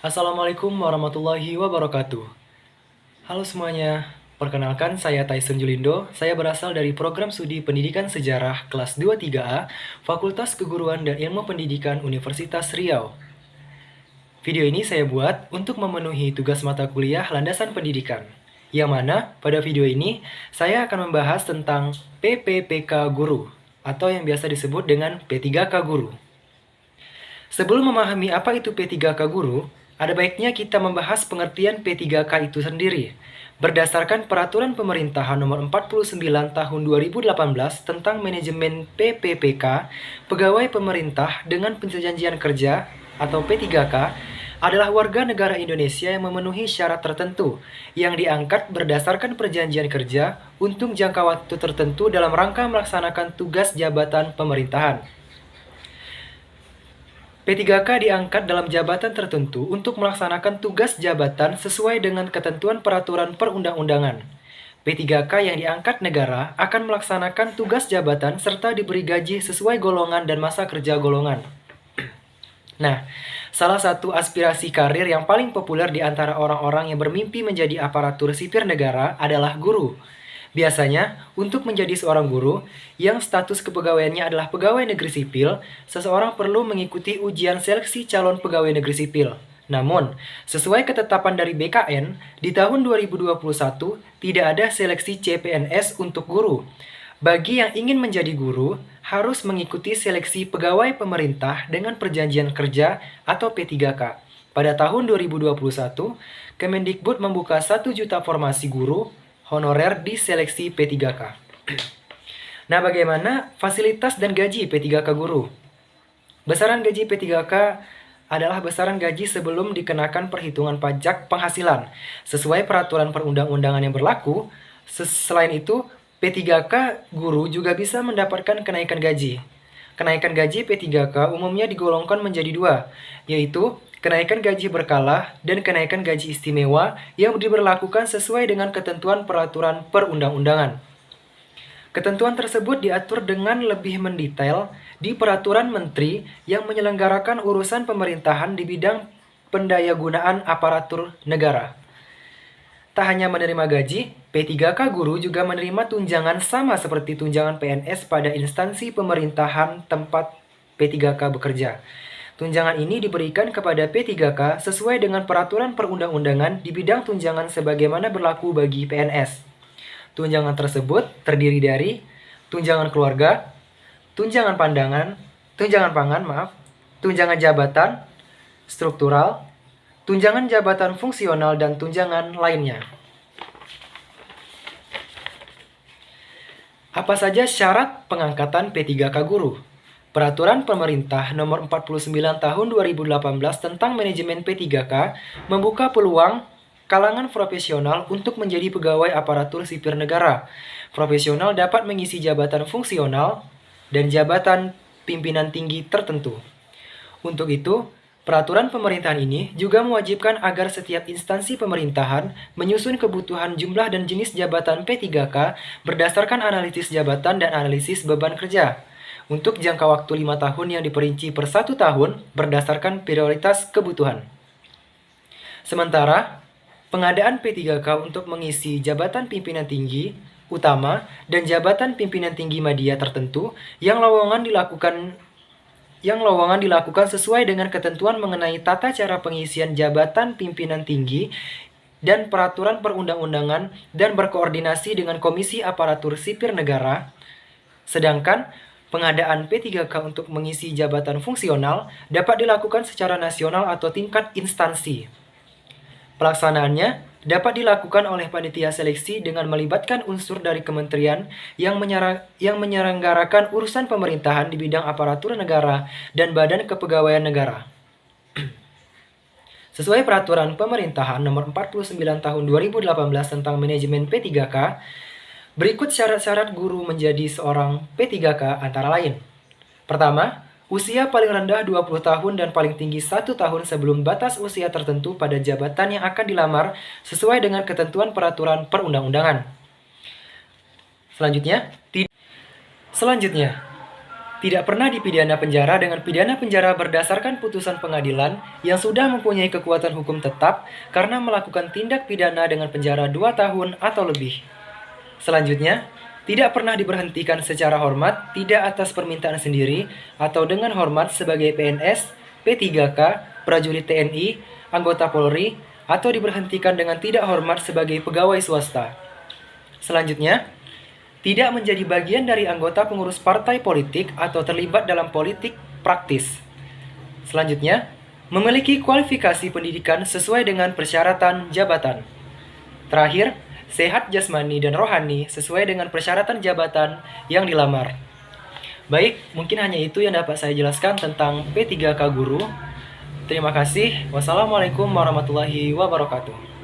Assalamualaikum warahmatullahi wabarakatuh. Halo semuanya, perkenalkan saya Tyson Julindo. Saya berasal dari program studi Pendidikan Sejarah kelas 23A, Fakultas Keguruan dan Ilmu Pendidikan Universitas Riau. Video ini saya buat untuk memenuhi tugas mata kuliah Landasan Pendidikan, yang mana pada video ini saya akan membahas tentang PPPK Guru, atau yang biasa disebut dengan P3K Guru. Sebelum memahami apa itu P3K Guru, ada baiknya kita membahas pengertian P3K itu sendiri. Berdasarkan Peraturan Pemerintahan Nomor 49 Tahun 2018 tentang Manajemen PPPK, pegawai pemerintah dengan perjanjian kerja atau P3K adalah warga negara Indonesia yang memenuhi syarat tertentu yang diangkat berdasarkan perjanjian kerja untuk jangka waktu tertentu dalam rangka melaksanakan tugas jabatan pemerintahan. P3K diangkat dalam jabatan tertentu untuk melaksanakan tugas jabatan sesuai dengan ketentuan peraturan perundang-undangan. P3K yang diangkat negara akan melaksanakan tugas jabatan serta diberi gaji sesuai golongan dan masa kerja golongan. Nah, salah satu aspirasi karir yang paling populer di antara orang-orang yang bermimpi menjadi aparatur sipil negara adalah guru. Biasanya, untuk menjadi seorang guru yang status kepegawaiannya adalah pegawai negeri sipil, seseorang perlu mengikuti ujian seleksi calon pegawai negeri sipil. Namun, sesuai ketetapan dari BKN, di tahun 2021 tidak ada seleksi CPNS untuk guru. Bagi yang ingin menjadi guru, harus mengikuti seleksi pegawai pemerintah dengan perjanjian kerja atau P3K. Pada tahun 2021, Kemendikbud membuka 1 juta formasi guru honorer di seleksi P3K. Nah, bagaimana fasilitas dan gaji P3K guru? Besaran gaji P3K adalah besaran gaji sebelum dikenakan perhitungan pajak penghasilan sesuai peraturan perundang-undangan yang berlaku. Selain itu, P3K guru juga bisa mendapatkan kenaikan gaji. Kenaikan gaji P3K umumnya digolongkan menjadi dua, yaitu kenaikan gaji berkala dan kenaikan gaji istimewa yang diberlakukan sesuai dengan ketentuan peraturan perundang-undangan. Ketentuan tersebut diatur dengan lebih mendetail di Peraturan Menteri yang menyelenggarakan urusan pemerintahan di bidang pendayagunaan aparatur negara. Tak hanya menerima gaji, P3K guru juga menerima tunjangan sama seperti tunjangan PNS pada instansi pemerintahan tempat P3K bekerja. Tunjangan ini diberikan kepada P3K sesuai dengan peraturan perundang-undangan di bidang tunjangan sebagaimana berlaku bagi PNS. Tunjangan tersebut terdiri dari tunjangan keluarga, tunjangan pangan, tunjangan jabatan struktural, tunjangan jabatan fungsional, dan tunjangan lainnya. Apa saja syarat pengangkatan P3K guru? Peraturan Pemerintah Nomor 49 Tahun 2018 tentang Manajemen P3K membuka peluang kalangan profesional untuk menjadi pegawai aparatur sipil negara. Profesional dapat mengisi jabatan fungsional dan jabatan pimpinan tinggi tertentu. Untuk itu, peraturan pemerintahan ini juga mewajibkan agar setiap instansi pemerintahan menyusun kebutuhan jumlah dan jenis jabatan P3K berdasarkan analisis jabatan dan analisis beban kerja untuk jangka waktu 5 tahun yang diperinci per 1 tahun berdasarkan prioritas kebutuhan. Sementara, pengadaan P3K untuk mengisi jabatan pimpinan tinggi, utama, dan jabatan pimpinan tinggi media tertentu yang lowongan dilakukan sesuai dengan ketentuan mengenai tata cara pengisian jabatan pimpinan tinggi dan peraturan perundang-undangan dan berkoordinasi dengan Komisi Aparatur Sipil Negara. Sedangkan pengadaan P3K untuk mengisi jabatan fungsional dapat dilakukan secara nasional atau tingkat instansi. Pelaksanaannya dapat dilakukan oleh panitia seleksi dengan melibatkan unsur dari kementerian yang menyelenggarakan urusan pemerintahan di bidang aparatur negara dan badan kepegawaian negara. Sesuai Peraturan Pemerintahan Nomor 49 Tahun 2018 tentang Manajemen P3K, berikut syarat-syarat guru menjadi seorang P3K antara lain. Pertama, usia paling rendah 20 tahun dan paling tinggi 1 tahun sebelum batas usia tertentu pada jabatan yang akan dilamar sesuai dengan ketentuan peraturan perundang-undangan. Selanjutnya, Tidak pernah dipidana penjara dengan pidana penjara berdasarkan putusan pengadilan yang sudah mempunyai kekuatan hukum tetap karena melakukan tindak pidana dengan penjara 2 tahun atau lebih. Selanjutnya, tidak pernah diberhentikan secara hormat, tidak atas permintaan sendiri, atau dengan hormat sebagai PNS, P3K, prajurit TNI, anggota Polri, atau diberhentikan dengan tidak hormat sebagai pegawai swasta. Selanjutnya, tidak menjadi bagian dari anggota pengurus partai politik atau terlibat dalam politik praktis. Selanjutnya, memiliki kualifikasi pendidikan sesuai dengan persyaratan jabatan. Terakhir, sehat jasmani dan rohani sesuai dengan persyaratan jabatan yang dilamar. Baik, mungkin hanya itu yang dapat saya jelaskan tentang P3K Guru. Terima kasih. Wassalamualaikum warahmatullahi wabarakatuh.